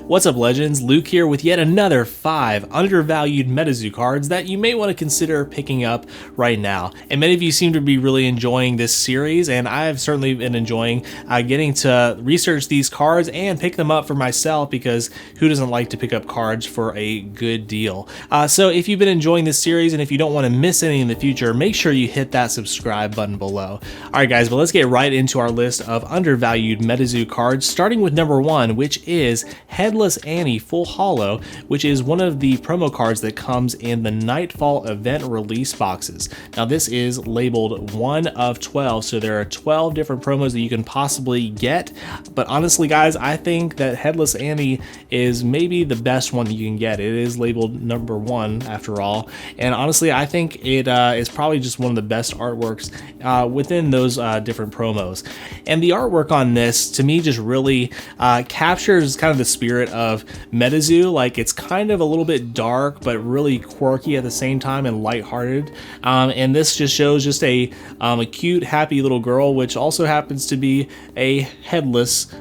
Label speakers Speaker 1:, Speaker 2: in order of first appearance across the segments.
Speaker 1: What's up, legends? Luke here with yet another 5 undervalued MetaZoo cards that you may want to consider picking up right now. And many of you seem to be really enjoying this series, and I've certainly been enjoying getting to research these cards and pick them up for myself, because who doesn't like to pick up cards for a good deal? So if you've been enjoying this series and if you don't want to miss any in the future, make sure you hit that subscribe button below. Alright guys, but let's get right into our list of undervalued MetaZoo cards, starting with number 1, which is Headless Annie Full Holo, which is one of the promo cards that comes in the Nightfall event release boxes. Now this is labeled 1 of 12, so there are 12 different promos that you can possibly get, but honestly guys, I think that Headless Annie is maybe the best one that you can get. It is labeled number 1 after all, and honestly I think it is probably just one of the best artworks within those different promos. And the artwork on this to me just really captures kind of the spirit of MetaZoo. Like, it's kind of a little bit dark but really quirky at the same time and lighthearted, and this just shows just a cute happy little girl, which also happens to be a headless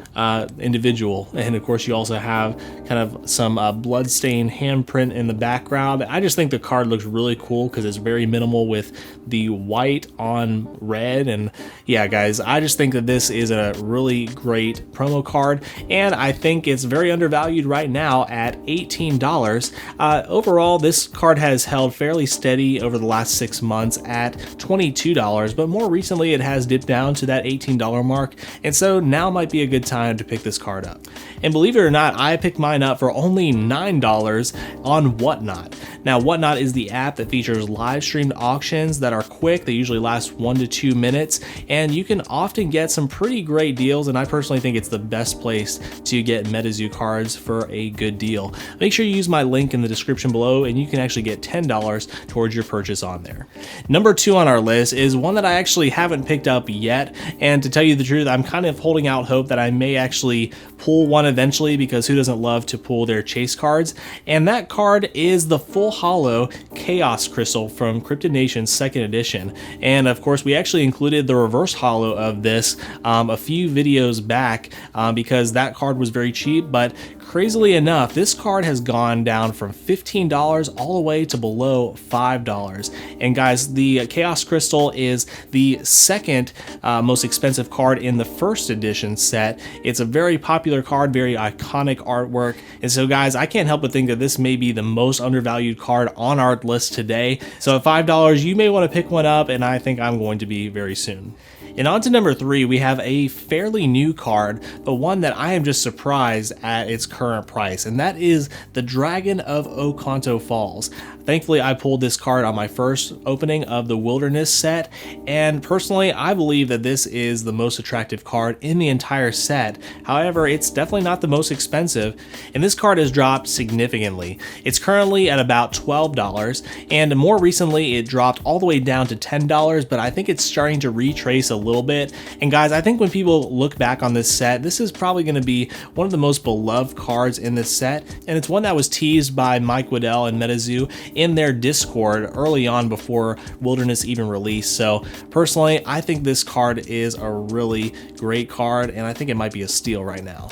Speaker 1: individual. And of course you also have kind of some bloodstained handprint in the background. I just think the card looks really cool because it's very minimal with the white on red. And yeah guys, I just think that this is a really great promo card, and I think it's very undervalued right now at $18. Overall, this card has held fairly steady over the last 6 months at $22, but more recently it has dipped down to that $18 mark, and so now might be a good time to pick this card up. And believe it or not, I picked mine up for only $9 on Whatnot. Now Whatnot is the app that features live streamed auctions that are quick. They usually last 1 to 2 minutes, and you can often get some pretty great deals, and I personally think it's the best place to get MetaZoo cards for a good deal. Make sure you use my link in the description below and you can actually get $10 towards your purchase on there. Number 2 on our list is one that I actually haven't picked up yet, and to tell you the truth, I'm kind of holding out hope that I may actually pull one eventually, because who doesn't love to pull their chase cards? And that card is the Full Holo Chaos Crystal from Cryptid Nation's 2nd edition. And of course we actually included the reverse holo of this a few videos back because that card was very cheap, but crazily enough, this card has gone down from $15 all the way to below $5. And guys, the Chaos Crystal is the second most expensive card in the 1st edition set. It's a very popular card, very iconic artwork. And so guys, I can't help but think that this may be the most undervalued card on our list today. So at $5, you may want to pick one up, and I think I'm going to be very soon. And on to number 3, we have a fairly new card, but one that I am just surprised at its current price, and that is the Dragon of Ocanto Falls. Thankfully, I pulled this card on my first opening of the Wilderness set, and personally, I believe that this is the most attractive card in the entire set. However, it's definitely not the most expensive, and this card has dropped significantly. It's currently at about $12, and more recently, it dropped all the way down to $10, but I think it's starting to retrace a little bit. And guys, I think when people look back on this set, this is probably going to be one of the most beloved cards in this set, and it's one that was teased by Mike Waddell and MetaZoo in their Discord early on before Wilderness even released. So personally, I think this card is a really great card, and I think it might be a steal right now.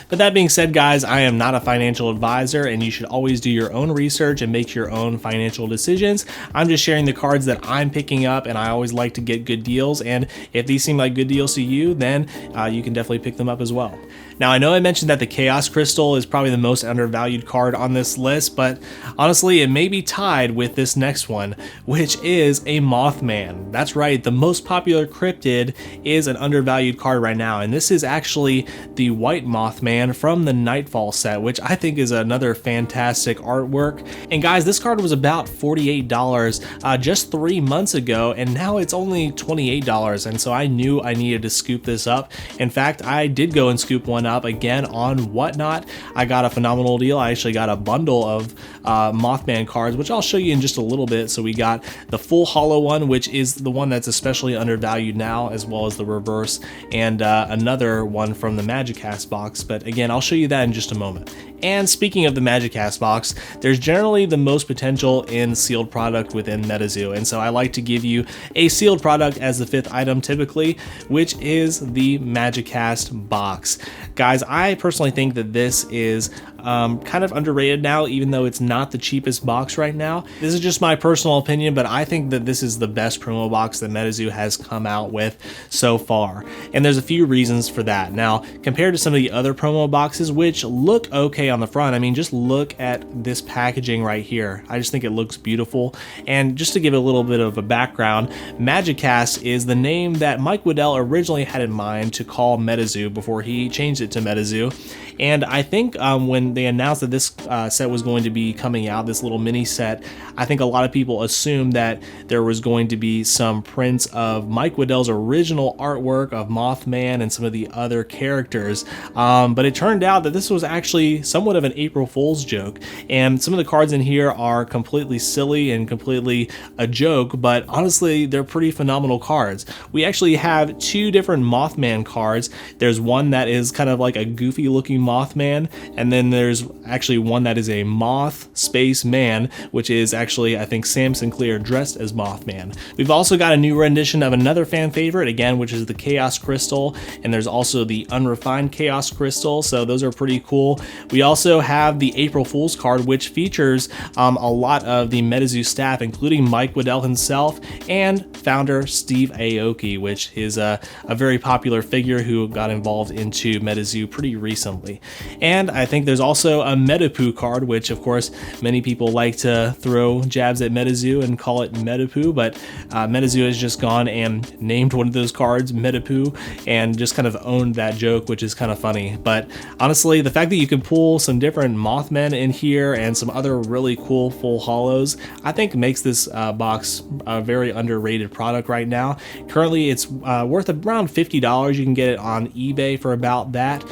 Speaker 1: But that being said guys, I am not a financial advisor, and you should always do your own research and make your own financial decisions. I'm just sharing the cards that I'm picking up, and I always like to get good deals, and if these seem like good deals to you, then you can definitely pick them up as well. Now I know I mentioned that the Chaos Crystal is probably the most undervalued card on this list, but honestly it may be tied with this next one, which is a Mothman. That's right, the most popular cryptid is an undervalued card right now, and this is actually the White Mothman from the Nightfall set, which I think is another fantastic artwork. And guys, this card was about $48 just 3 months ago, and now it's only $28, and so I knew I needed to scoop this up. In fact, I did go and scoop one up again on Whatnot. I got a phenomenal deal. I actually got a bundle of Mothman cards, which I'll show you in just a little bit. So we got the Full Holo one, which is the one that's especially undervalued now, as well as the reverse, and another one from the Magest Box, but again, I'll show you that in just a moment. And speaking of the Magest Box, there's generally the most potential in sealed product within MetaZoo, and so I like to give you a sealed product as the 5th item typically, which is the Magest Box. Guys, I personally think that this is kind of underrated now, even though it's not the cheapest box right now. This is just my personal opinion, but I think that this is the best promo box that MetaZoo has come out with so far. And there's a few reasons for that. Now, compared to some of the other promo boxes, which look okay on the front, I mean, just look at this packaging right here. I just think it looks beautiful. And just to give a little bit of a background, Magest is the name that Mike Waddell originally had in mind to call MetaZoo before he changed it to MetaZoo. And I think when they announced that this set was going to be coming out, this little mini set, I think a lot of people assumed that there was going to be some prints of Mike Waddell's original artwork of Mothman and some of the other characters. But it turned out that this was actually somewhat of an April Fool's joke. And some of the cards in here are completely silly and completely a joke, but honestly, they're pretty phenomenal cards. We actually have two different Mothman cards. There's one that is kind of like a goofy looking Mothman, and then there's actually one that is a Moth Space Man, which is actually, I think, Sam Sinclair dressed as Mothman. We've also got a new rendition of another fan favorite, again, which is the Chaos Crystal, and there's also the Unrefined Chaos Crystal, so those are pretty cool. We also have the April Fool's card, which features a lot of the MetaZoo staff, including Mike Waddell himself and founder Steve Aoki, which is a very popular figure who got involved into MetaZoo pretty recently. And I think there's also a Metapoo card, which of course many people like to throw jabs at MetaZoo and call it Metapoo, but MetaZoo has just gone and named one of those cards Metapoo and just kind of owned that joke, which is kind of funny. But honestly, the fact that you can pull some different Mothmen in here and some other really cool full holos, I think makes this box a very underrated product right now. Currently, it's worth around $50. You can get it on eBay for about that.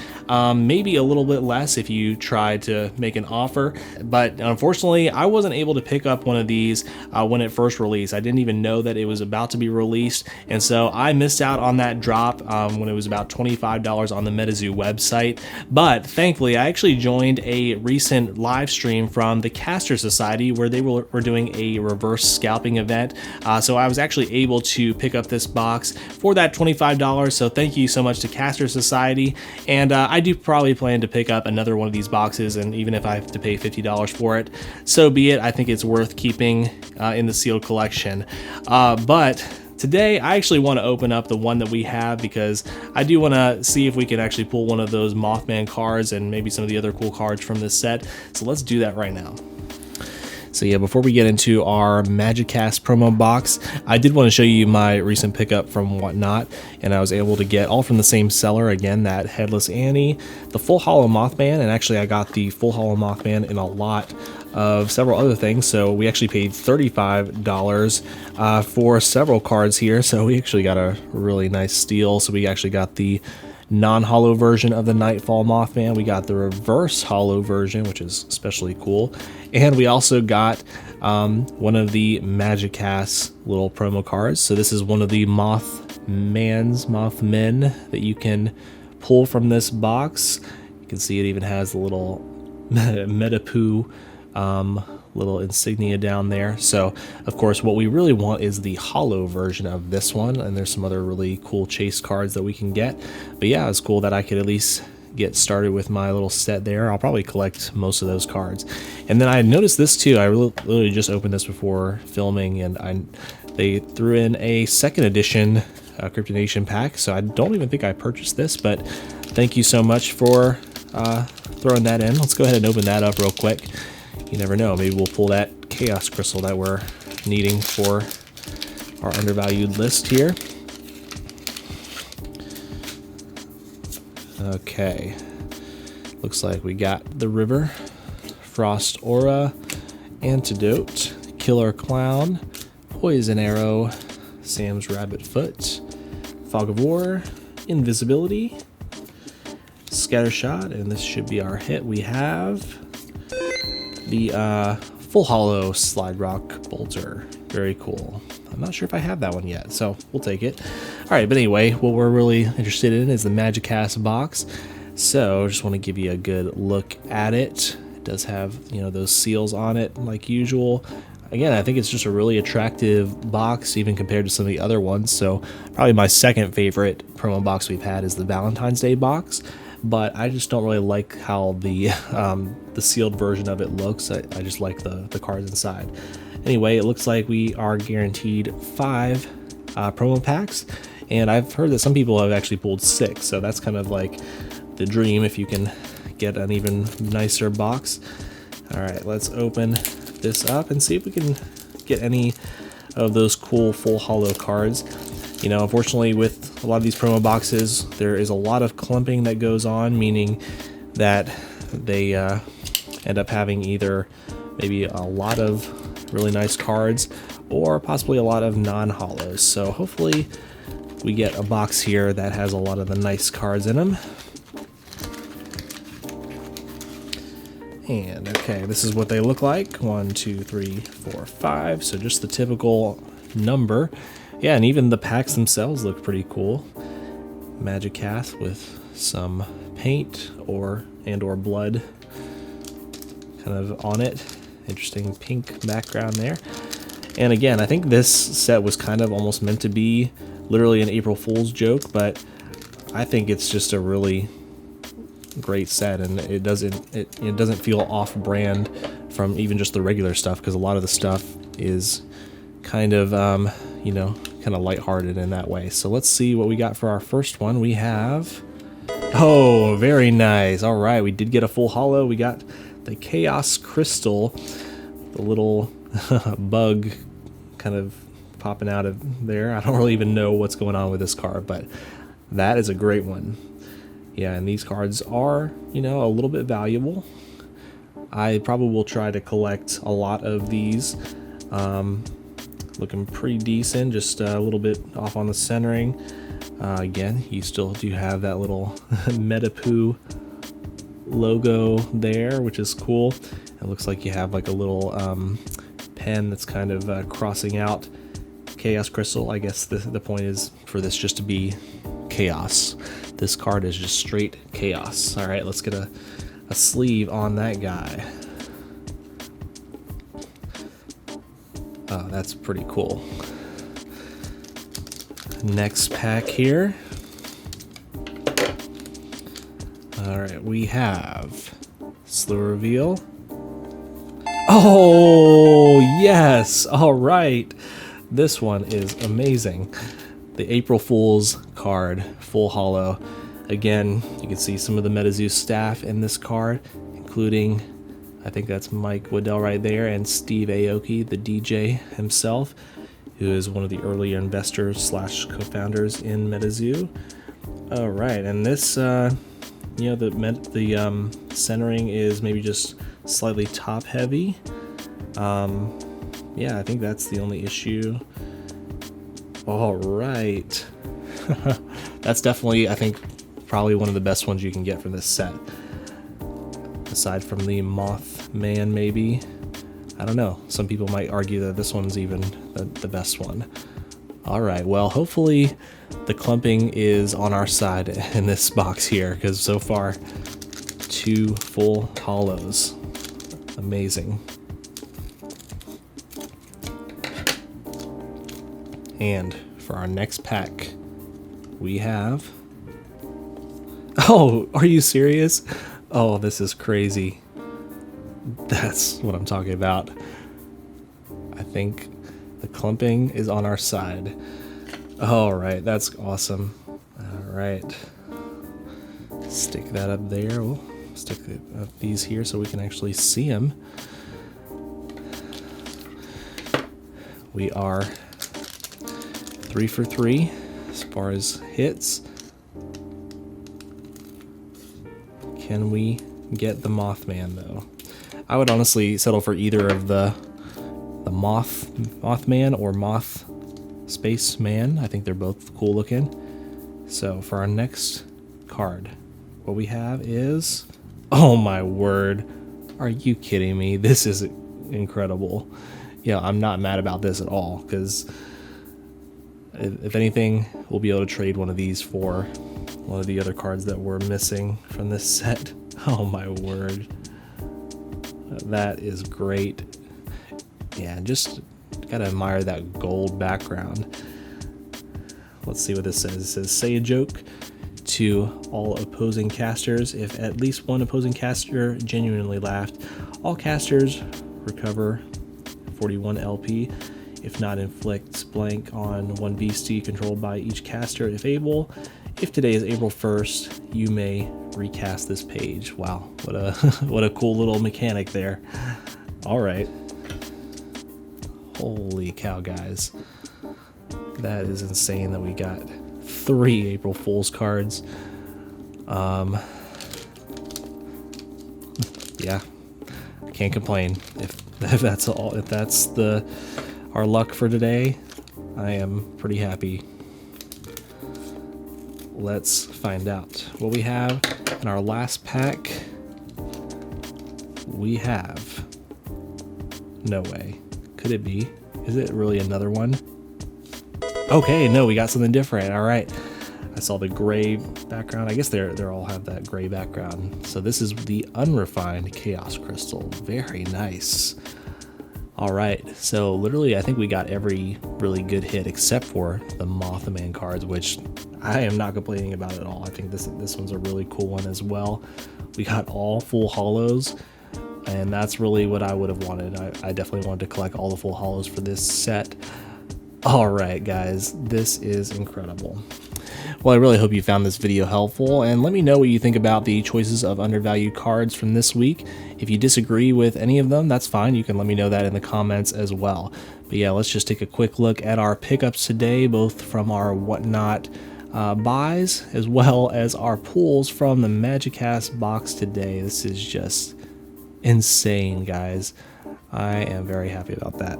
Speaker 1: Maybe a little bit less if you try to make an offer, but unfortunately I wasn't able to pick up one of these when it first released. I didn't even know that it was about to be released, and so I missed out on that drop when it was about $25 on the MetaZoo website. But thankfully I actually joined a recent live stream from the Caster Society where they were doing a reverse scalping event, so I was actually able to pick up this box for that $25. So thank you so much to Caster Society, and I do probably plan to pick up another one of these boxes, and even if I have to pay $50 for it, so be it. I think it's worth keeping in the sealed collection. But today I actually want to open up the one that we have because I do want to see if we can actually pull one of those Mothman cards and maybe some of the other cool cards from this set. So let's do that right now. So yeah, before we get into our Magest promo box, I did want to show you my recent pickup from Whatnot, and I was able to get all from the same seller, again, that Headless Annie, the Full Hollow Mothman, and actually I got the Full Hollow Mothman in a lot of several other things, so we actually paid $35 for several cards here, so we actually got a really nice steal. So we actually got the non-hollow version of the Nightfall Mothman, we got the reverse hollow version, which is especially cool, and we also got one of the Magest little promo cards. So this is one of the Mothmen that you can pull from this box. You can see it even has the little Metapoo little insignia down there. So of course what we really want is the hollow version of this one, and there's some other really cool chase cards that we can get. But yeah, it's cool that I could at least get started with my little set there. I'll probably collect most of those cards. And then I noticed this too. I literally just opened this before filming, and they threw in a second edition Crypto Nation pack, so I don't even think I purchased this, but thank you so much for throwing that in. Let's go ahead and open that up real quick. You never know, maybe we'll pull that Chaos Crystal that we're needing for our undervalued list here. Okay, looks like we got the River, Frost Aura, Antidote, Killer Clown, Poison Arrow, Sam's Rabbit Foot, Fog of War, Invisibility, Scattershot, and this should be our hit. We have the Full Hollow Slide Rock Bolter. Very cool. I'm not sure if I have that one yet, so we'll take it. Alright, but anyway, what we're really interested in is the Magest box. So just want to give you a good look at it. It does have, you know, those seals on it like usual. Again, I think it's just a really attractive box even compared to some of the other ones. So probably my second favorite promo box we've had is the Valentine's Day box. but I just don't really like how the sealed version of it looks. I just like the cards inside. Anyway, it looks like we are guaranteed 5 promo packs, and I've heard that some people have actually pulled 6, so that's kind of like the dream if you can get an even nicer box. All right, let's open this up and see if we can get any of those cool full holo cards. You know, unfortunately with a lot of these promo boxes, there is a lot of clumping that goes on, meaning that they end up having either maybe a lot of really nice cards or possibly a lot of non-holos. So hopefully we get a box here that has a lot of the nice cards in them. And okay, this is what they look like. 1, 2, 3, 4, 5. So just the typical number. Yeah, and even the packs themselves look pretty cool. Magest with some paint or blood kind of on it. Interesting pink background there. And again, I think this set was kind of almost meant to be literally an April Fool's joke, but I think it's just a really great set, and it doesn't feel off-brand from even just the regular stuff, because a lot of the stuff is kind of you know, kind of lighthearted in that way. So let's see what we got for our first one. We have, oh, very nice. All right, we did get a full holo. We got the Chaos Crystal, the little bug kind of popping out of there. I don't really even know what's going on with this card, but that is a great one. Yeah, and these cards are, you know, a little bit valuable. I probably will try to collect a lot of these. Looking pretty decent, just a little bit off on the centering. Again, you still do have that little MetaZoo logo there, which is cool. It looks like you have like a little pen that's kind of crossing out Chaos Crystal. I guess the point is for this just to be chaos. This card is just straight chaos. All right, let's get a sleeve on that guy. Oh, that's pretty cool. Next pack here. All right, we have Slow Reveal. Oh, yes. All right. This one is amazing. The April Fool's card, full holo. Again, you can see some of the MetaZoo staff in this card, including, I think that's Mike Waddell right there, and Steve Aoki, the DJ himself, who is one of the earlier investors slash co-founders in MetaZoo. All right, and this, you know, the centering is maybe just slightly top heavy. Yeah, I think that's the only issue. All right. That's definitely, I think, probably one of the best ones you can get from this set. Aside from the Mothman, maybe. I don't know. Some people might argue that this one's even the best one. All right, well, hopefully the clumping is on our side in this box here, because so far, 2 full holos. Amazing. And for our next pack, we have... Oh, are you serious? Oh, this is crazy. That's what I'm talking about. I think the clumping is on our side. All right, that's awesome. All right. Stick that up there. We'll stick up these here so we can actually see them. We are 3 for 3 as far as hits. Can we get the Mothman though? I would honestly settle for either of the Mothman or Moth Spaceman. I think they're both cool looking. So for our next card, what we have is, oh my word, are you kidding me? This is incredible. Yeah, I'm not mad about this at all, because if anything, we'll be able to trade one of these for one of the other cards that we're missing from this set. Oh my word. That is great. Yeah, just gotta admire that gold background. Let's see what this says. It says, say a joke to all opposing casters. If at least one opposing caster genuinely laughed, all casters recover 41 LP. If not, inflicts blank on one beastie controlled by each caster if able. If today is April 1st, you may recast this page. Wow, what a what a cool little mechanic there. All right. Holy cow, guys. That is insane that we got 3 April Fool's cards. Yeah, can't complain. If that's all, if that's our luck for today, I am pretty happy. Let's find out what we have in our last pack. We have, no way, could it be? Is it really another one? Okay, no, we got something different. All right, I saw the gray background. I guess they're all have that gray background. So this is the unrefined Chaos Crystal. Very nice. All right, so literally I think we got every really good hit except for the Mothman cards, which I am not complaining about at all. I think this one's a really cool one as well. We got all full holos, and that's really what I would have wanted. I definitely wanted to collect all the full holos for this set. All right, guys, this is incredible. Well, I really hope you found this video helpful, and let me know what you think about the choices of undervalued cards from this week. If you disagree with any of them, that's fine. You can let me know that in the comments as well. But yeah, let's just take a quick look at our pickups today, both from our whatnot buys as well as our pulls from the Magest Box today. This is just insane, guys. I am very happy about that.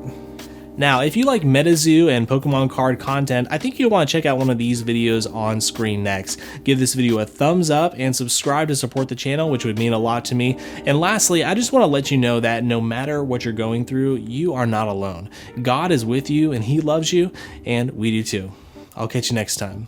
Speaker 1: Now, if you like MetaZoo and Pokemon card content, I think you'll want to check out one of these videos on screen next. Give this video a thumbs up and subscribe to support the channel, which would mean a lot to me. And lastly, I just want to let you know that no matter what you're going through, you are not alone. God is with you and He loves you, and we do too. I'll catch you next time.